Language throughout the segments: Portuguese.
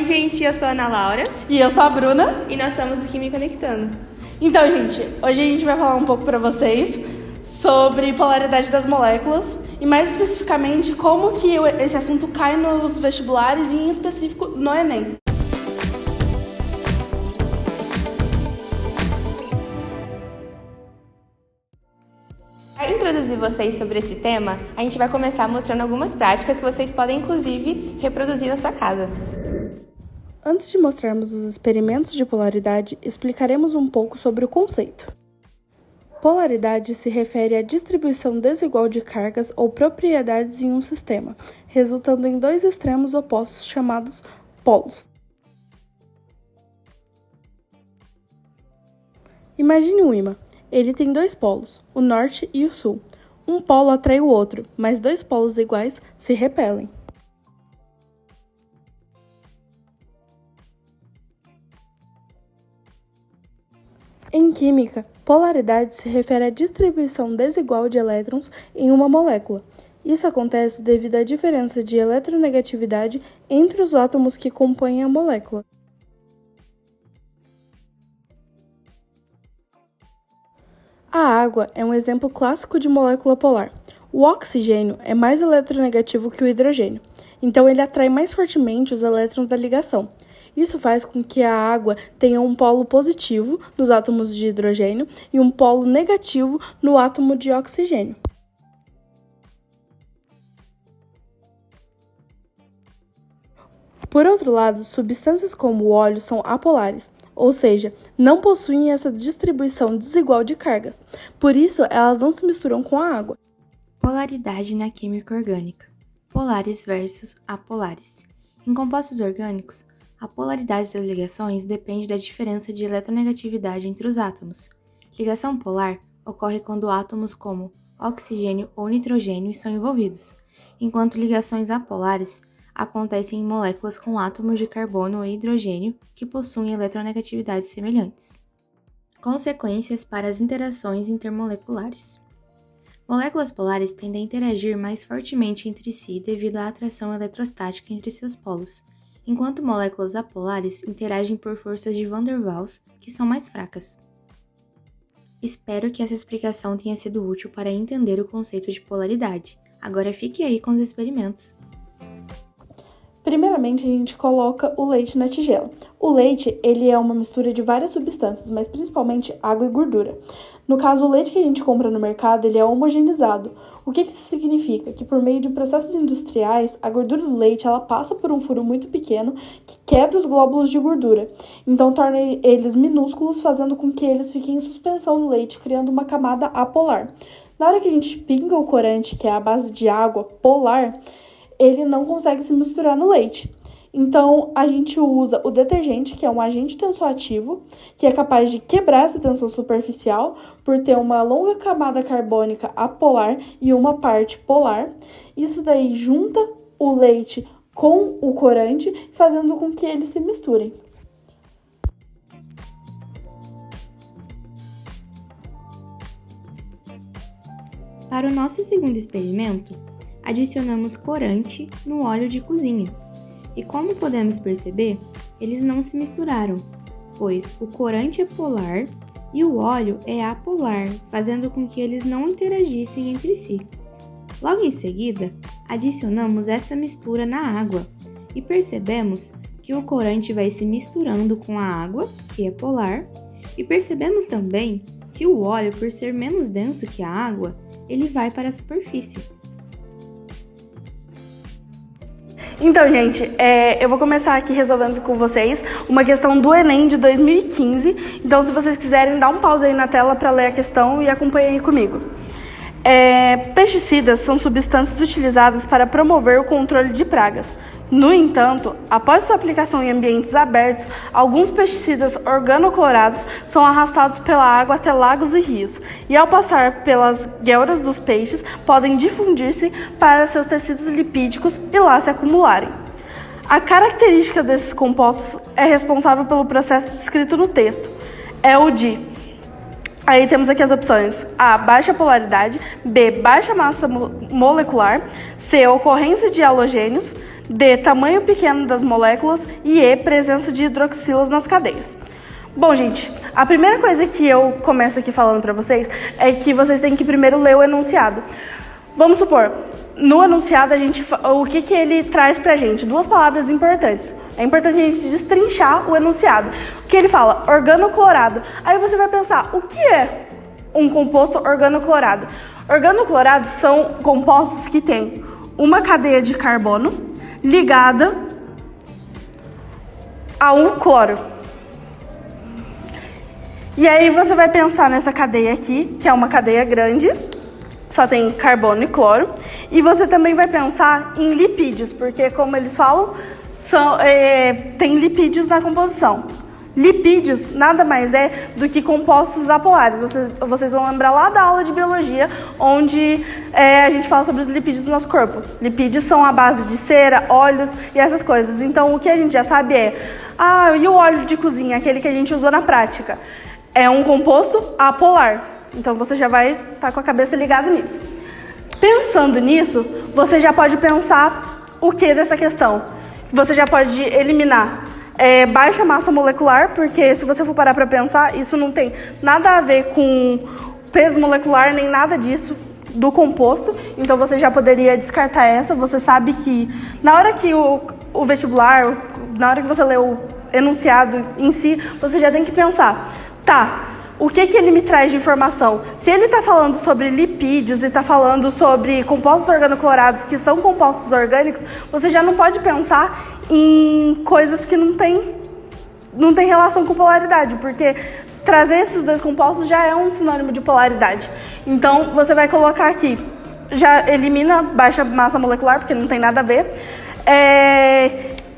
Oi, gente, eu sou a Ana Laura. E eu sou a Bruna. E nós somos do Química Conectando. Então, gente, hoje a gente vai falar um pouco para vocês sobre polaridade das moléculas e, mais especificamente, como que esse assunto cai nos vestibulares e, em específico, no Enem. Para introduzir vocês sobre esse tema, a gente vai começar mostrando algumas práticas que vocês podem, inclusive, reproduzir na sua casa. Antes de mostrarmos os experimentos de polaridade, explicaremos um pouco sobre o conceito. Polaridade se refere à distribuição desigual de cargas ou propriedades em um sistema, resultando em dois extremos opostos chamados polos. Imagine um ímã. Ele tem dois polos, o norte e o sul. Um polo atrai o outro, mas dois polos iguais se repelem. Em química, polaridade se refere à distribuição desigual de elétrons em uma molécula. Isso acontece devido à diferença de eletronegatividade entre os átomos que compõem a molécula. A água é um exemplo clássico de molécula polar. O oxigênio é mais eletronegativo que o hidrogênio, então ele atrai mais fortemente os elétrons da ligação. Isso faz com que a água tenha um polo positivo nos átomos de hidrogênio e um polo negativo no átomo de oxigênio. Por outro lado, substâncias como o óleo são apolares, ou seja, não possuem essa distribuição desigual de cargas. Por isso, elas não se misturam com a água. Polaridade na química orgânica. Polares versus apolares. Em compostos orgânicos, a polaridade das ligações depende da diferença de eletronegatividade entre os átomos. Ligação polar ocorre quando átomos como oxigênio ou nitrogênio estão envolvidos, enquanto ligações apolares acontecem em moléculas com átomos de carbono e hidrogênio que possuem eletronegatividades semelhantes. Consequências para as interações intermoleculares. Moléculas polares tendem a interagir mais fortemente entre si devido à atração eletrostática entre seus polos, enquanto moléculas apolares interagem por forças de Van der Waals, que são mais fracas. Espero que essa explicação tenha sido útil para entender o conceito de polaridade. Agora fique aí com os experimentos. Primeiramente, a gente coloca o leite na tigela. O leite, ele é uma mistura de várias substâncias, mas principalmente água e gordura. No caso, o leite que a gente compra no mercado, ele é homogeneizado. O que isso significa? Que por meio de processos industriais, a gordura do leite, ela passa por um furo muito pequeno que quebra os glóbulos de gordura. Então, torna eles minúsculos, fazendo com que eles fiquem em suspensão no leite, criando uma camada apolar. Na hora que a gente pinga o corante, que é a base de água polar, ele não consegue se misturar no leite. Então, a gente usa o detergente, que é um agente tensoativo, que é capaz de quebrar essa tensão superficial por ter uma longa camada carbônica apolar e uma parte polar. Isso daí junta o leite com o corante, fazendo com que eles se misturem. Para o nosso segundo experimento, adicionamos corante no óleo de cozinha. E como podemos perceber, eles não se misturaram, pois o corante é polar e o óleo é apolar, fazendo com que eles não interagissem entre si. Logo em seguida, adicionamos essa mistura na água e percebemos que o corante vai se misturando com a água, que é polar, e percebemos também que o óleo, por ser menos denso que a água, ele vai para a superfície. Então, gente, eu vou começar aqui resolvendo com vocês uma questão do Enem de 2015. Então, se vocês quiserem, dá um pause aí na tela para ler a questão e acompanhe aí comigo. Pesticidas são substâncias utilizadas para promover o controle de pragas. No entanto, após sua aplicação em ambientes abertos, alguns pesticidas organoclorados são arrastados pela água até lagos e rios, e ao passar pelas guelras dos peixes, podem difundir-se para seus tecidos lipídicos e lá se acumularem. A característica desses compostos é responsável pelo processo descrito no texto. É o de... Aí temos aqui as opções: A, baixa polaridade; B, baixa massa molecular; C, ocorrência de halogênios; D, tamanho pequeno das moléculas e E, presença de hidroxilas nas cadeias. Bom, gente, a primeira coisa que eu começo aqui falando para vocês é que vocês têm que primeiro ler o enunciado. Vamos supor, no enunciado o que ele traz pra gente? Duas palavras importantes. É importante a gente destrinchar o enunciado. O que ele fala? Organoclorado. Aí você vai pensar, o que é um composto organoclorado? Organoclorados são compostos que têm uma cadeia de carbono ligada a um cloro. E aí você vai pensar nessa cadeia aqui, que é uma cadeia grande, só tem carbono e cloro. E você também vai pensar em lipídios, porque como eles falam, tem lipídios na composição. Lipídios nada mais é do que compostos apolares. Vocês vão lembrar lá da aula de biologia, onde a gente fala sobre os lipídios do nosso corpo. Lipídios são a base de cera, óleos e essas coisas. Então, o que a gente já sabe e o óleo de cozinha, aquele que a gente usou na prática? É um composto apolar. Então, você já vai estar com a cabeça ligada nisso. Pensando nisso, você já pode pensar o que dessa questão? Você já pode eliminar baixa massa molecular, porque se você for parar para pensar, isso não tem nada a ver com peso molecular, nem nada disso do composto. Então você já poderia descartar essa. Você sabe que na hora que o vestibular, na hora que você lê o enunciado em si, você já tem que pensar, o que ele me traz de informação? Se ele está falando sobre lipídios e está falando sobre compostos organoclorados, que são compostos orgânicos, você já não pode pensar em coisas que não tem relação com polaridade, porque trazer esses dois compostos já é um sinônimo de polaridade. Então, você vai colocar aqui, já elimina baixa massa molecular, porque não tem nada a ver.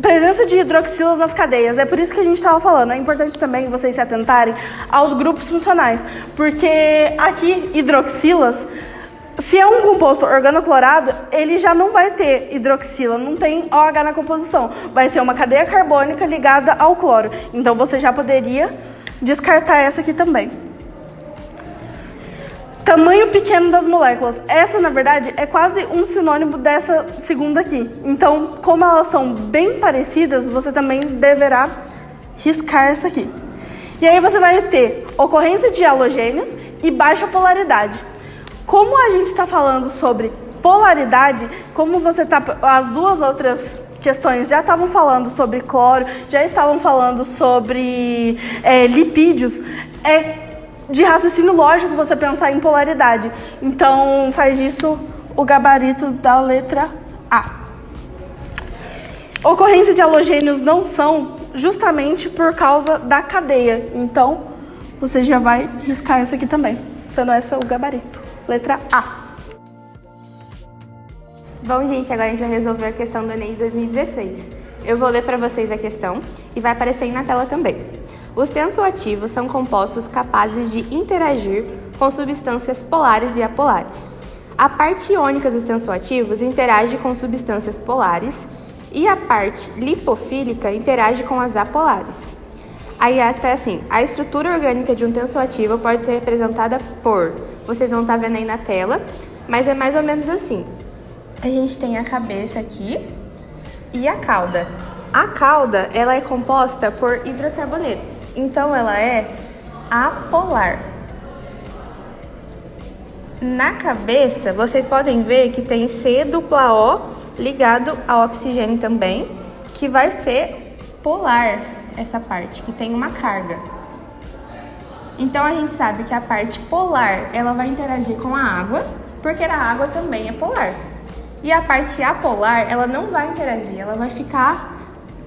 Presença de hidroxilas nas cadeias, é por isso que a gente estava falando. É importante também vocês se atentarem aos grupos funcionais, porque aqui, hidroxilas, se é um composto organoclorado, ele já não vai ter hidroxila, não tem OH na composição. Vai ser uma cadeia carbônica ligada ao cloro. Então, você já poderia descartar essa aqui também. Tamanho pequeno das moléculas. Essa, na verdade, é quase um sinônimo dessa segunda aqui. Então, como elas são bem parecidas, você também deverá riscar essa aqui. E aí você vai ter ocorrência de halogênios e baixa polaridade. Como a gente está falando sobre polaridade, as duas outras questões já estavam falando sobre cloro, já estavam falando sobre lipídios, de raciocínio lógico você pensar em polaridade. Então, faz disso o gabarito da letra A. Ocorrência de halogênios não são justamente por causa da cadeia. Então, você já vai riscar essa aqui também, sendo essa o gabarito. Letra A. Bom, gente, agora a gente vai resolver a questão do Enem de 2016. Eu vou ler para vocês a questão e vai aparecer aí na tela também. Os tensoativos são compostos capazes de interagir com substâncias polares e apolares. A parte iônica dos tensoativos interage com substâncias polares e a parte lipofílica interage com as apolares. Aí até assim, a estrutura orgânica de um tensoativo pode ser representada por, vocês vão estar vendo aí na tela, mas é mais ou menos assim. A gente tem a cabeça aqui e a cauda. A cauda, ela é composta por hidrocarbonetos, então ela é apolar. Na cabeça, vocês podem ver que tem C-O ligado ao oxigênio também, que vai ser polar, essa parte, que tem uma carga. Então, a gente sabe que a parte polar, ela vai interagir com a água, porque a água também é polar. E a parte apolar, ela não vai interagir, ela vai ficar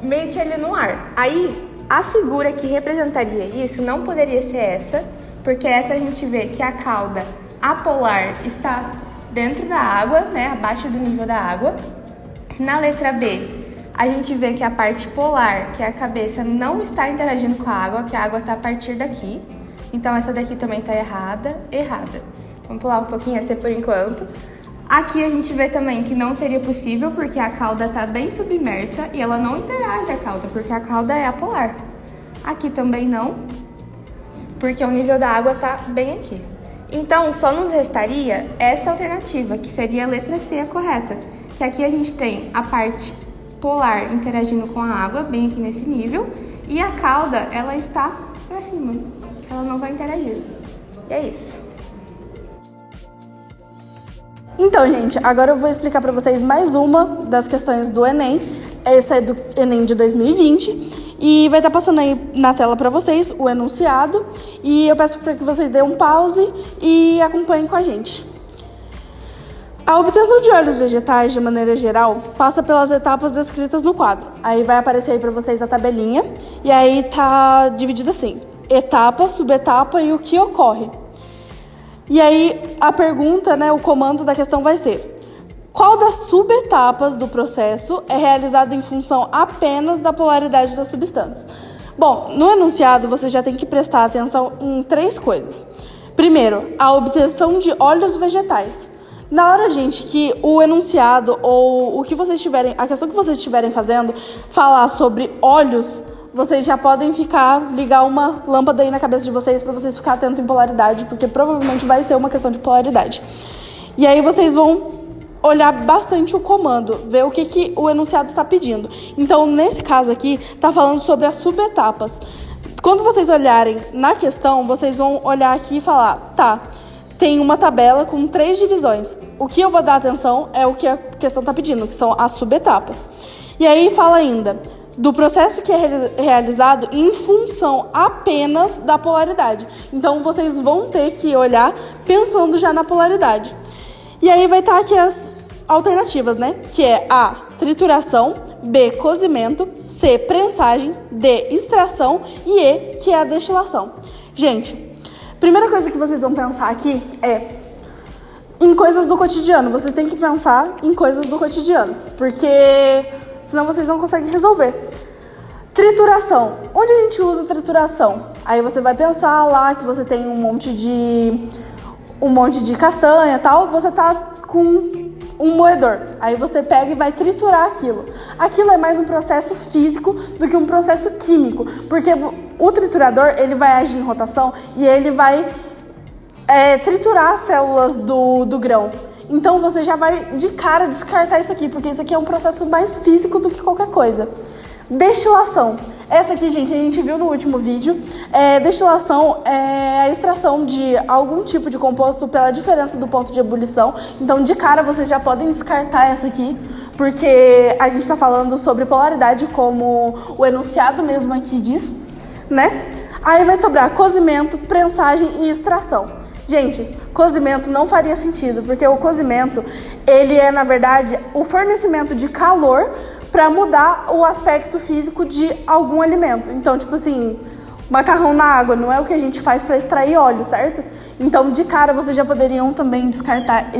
meio que ali no ar. Aí, a figura que representaria isso não poderia ser essa, porque essa a gente vê que a cauda apolar está dentro da água, né, abaixo do nível da água. Na letra B, a gente vê que a parte polar, que é a cabeça, não está interagindo com a água, que a água está a partir daqui. Então, essa daqui também está errada. Vamos pular um pouquinho essa por enquanto. Aqui a gente vê também que não seria possível, porque a cauda está bem submersa e ela não interage a cauda, porque a cauda é apolar. Aqui também não, porque o nível da água está bem aqui. Então, só nos restaria essa alternativa, que seria a letra C a correta. Que aqui a gente tem a parte polar interagindo com a água, bem aqui nesse nível, e a cauda, ela está para cima, ela não vai interagir. E é isso. Então, gente, agora eu vou explicar para vocês mais uma das questões do Enem. Essa é do Enem de 2020 e vai estar passando aí na tela para vocês o enunciado. E eu peço para que vocês dêem um pause e acompanhem com a gente. A obtenção de óleos vegetais, de maneira geral, passa pelas etapas descritas no quadro. Aí vai aparecer aí para vocês a tabelinha e aí tá dividido assim: etapa, subetapa e o que ocorre. E aí a pergunta, o comando da questão vai ser: qual das subetapas do processo é realizada em função apenas da polaridade das substâncias? Bom, no enunciado você já tem que prestar atenção em 3 coisas. Primeiro, a obtenção de óleos vegetais. Na hora, gente, que o enunciado ou a questão que vocês estiverem fazendo falar sobre óleos, vocês já podem ligar uma lâmpada aí na cabeça de vocês para vocês ficarem atentos em polaridade, porque provavelmente vai ser uma questão de polaridade. E aí vocês vão olhar bastante o comando, ver o que o enunciado está pedindo. Então, nesse caso aqui, está falando sobre as subetapas. Quando vocês olharem na questão, vocês vão olhar aqui e falar: tá, tem uma tabela com 3 divisões. O que eu vou dar atenção é o que a questão está pedindo, que são as subetapas. E aí fala ainda do processo que é realizado em função apenas da polaridade. Então, vocês vão ter que olhar pensando já na polaridade. E aí vai estar aqui as alternativas, que é A, trituração, B, cozimento, C, prensagem, D, extração e E, que é a destilação. Gente, primeira coisa que vocês vão pensar aqui é em coisas do cotidiano. Vocês têm que pensar em coisas do cotidiano, porque senão vocês não conseguem resolver. Trituração. Onde a gente usa trituração? Aí você vai pensar lá que você tem um monte de castanha e tal, você tá com um moedor. Aí você pega e vai triturar aquilo. Aquilo é mais um processo físico do que um processo químico, porque o triturador, ele vai agir em rotação e ele vai triturar as células do grão. Então você já vai de cara descartar isso aqui, porque isso aqui é um processo mais físico do que qualquer coisa. Destilação. Essa aqui, gente, a gente viu no último vídeo. Destilação é a extração de algum tipo de composto pela diferença do ponto de ebulição. Então, de cara, vocês já podem descartar essa aqui, porque a gente está falando sobre polaridade, como o enunciado mesmo aqui diz, Aí vai sobrar cozimento, prensagem e extração. Gente, cozimento não faria sentido, porque o cozimento, ele é, na verdade, o fornecimento de calor para mudar o aspecto físico de algum alimento. Então, tipo assim, macarrão na água não é o que a gente faz para extrair óleo, certo? Então, de cara, vocês já poderiam também descartar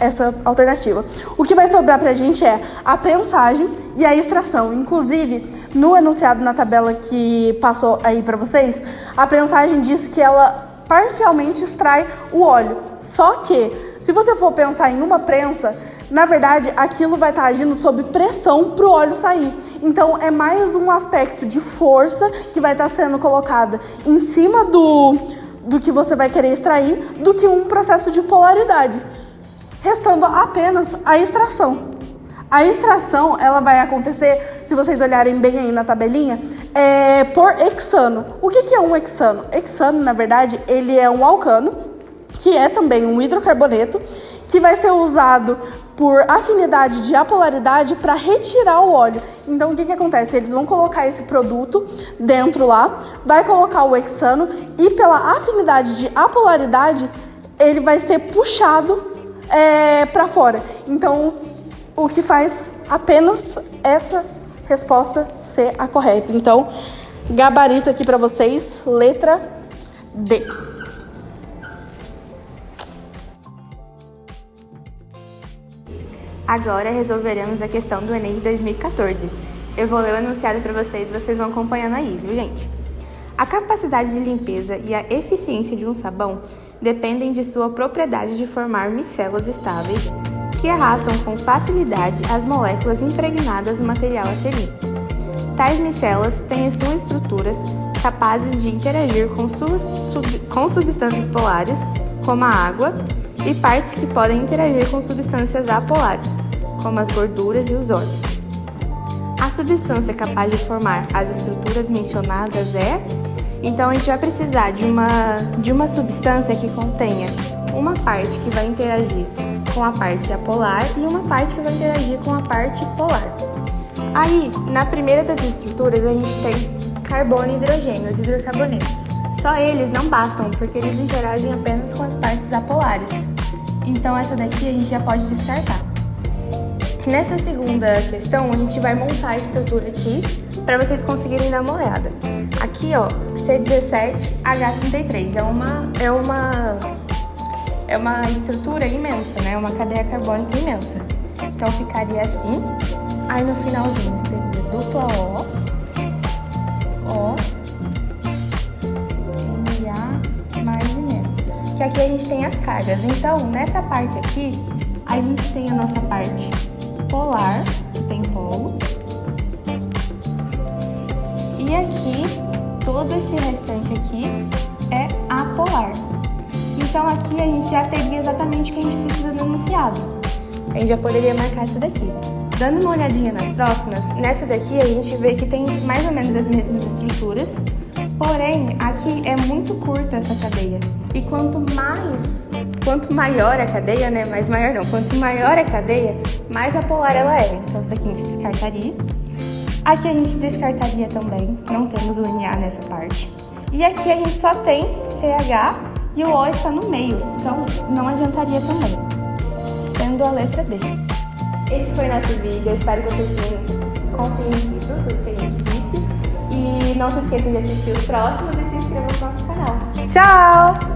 essa alternativa. O que vai sobrar pra gente é a prensagem e a extração. Inclusive, no enunciado na tabela que passou aí pra vocês, a prensagem diz que ela parcialmente extrai o óleo. Só que, se você for pensar em uma prensa, na verdade, aquilo vai estar agindo sob pressão para o óleo sair. Então, é mais um aspecto de força que vai estar sendo colocada em cima do que você vai querer extrair, do que um processo de polaridade. Restando apenas a extração. A extração, ela vai acontecer, se vocês olharem bem aí na tabelinha, por hexano. O que é um hexano? Hexano, na verdade, ele é um alcano, que é também um hidrocarboneto, que vai ser usado por afinidade de apolaridade para retirar o óleo. Então, o que acontece? Eles vão colocar esse produto dentro lá, vai colocar o hexano e pela afinidade de apolaridade, ele vai ser puxado para fora. Então, o que faz apenas essa resposta ser a correta. Então, gabarito aqui para vocês, letra D. Agora resolveremos a questão do Enem de 2014. Eu vou ler o enunciado para vocês vão acompanhando aí, viu, gente? A capacidade de limpeza e a eficiência de um sabão dependem de sua propriedade de formar micelas estáveis que arrastam com facilidade as moléculas impregnadas no material a ser limpo. Tais micelas têm em suas estruturas capazes de interagir com substâncias polares, como a água, e partes que podem interagir com substâncias apolares, como as gorduras e os óleos. a substância capaz de formar as estruturas mencionadas é... Então, a gente vai precisar de uma substância que contenha uma parte que vai interagir com a parte apolar e uma parte que vai interagir com a parte polar. Aí, na primeira das estruturas, a gente tem carbono e hidrogênio, os hidrocarbonetos. Só eles não bastam, porque eles interagem apenas com as partes apolares. Então, essa daqui a gente já pode descartar. Nessa segunda questão, a gente vai montar a estrutura aqui para vocês conseguirem dar uma olhada. Aqui, ó, C17H33 é uma estrutura imensa, né? Uma cadeia carbônica imensa. Então ficaria assim. Aí no finalzinho seria dupla O, Na mais e menos. Que aqui a gente tem as cargas. Então, nessa parte aqui, a gente tem a nossa parte polar, que tem polo. E aqui, todo esse restante aqui é apolar. Então aqui a gente já teria exatamente o que a gente precisa no enunciado. A gente já poderia marcar essa daqui. Dando uma olhadinha nas próximas, nessa daqui a gente vê que tem mais ou menos as mesmas estruturas, porém aqui é muito curta essa cadeia. E quanto maior a cadeia, né? Quanto maior a cadeia, mais apolar ela é. Então isso aqui a gente descartaria. Aqui a gente descartaria também, não temos o Na nessa parte. E aqui a gente só tem CH e o O está no meio, então não adiantaria também, sendo a letra D. Esse foi o nosso vídeo, eu espero que vocês tenham compreendido tudo que a gente disse. E não se esqueçam de assistir os próximos e se inscrevam no nosso canal. Tchau!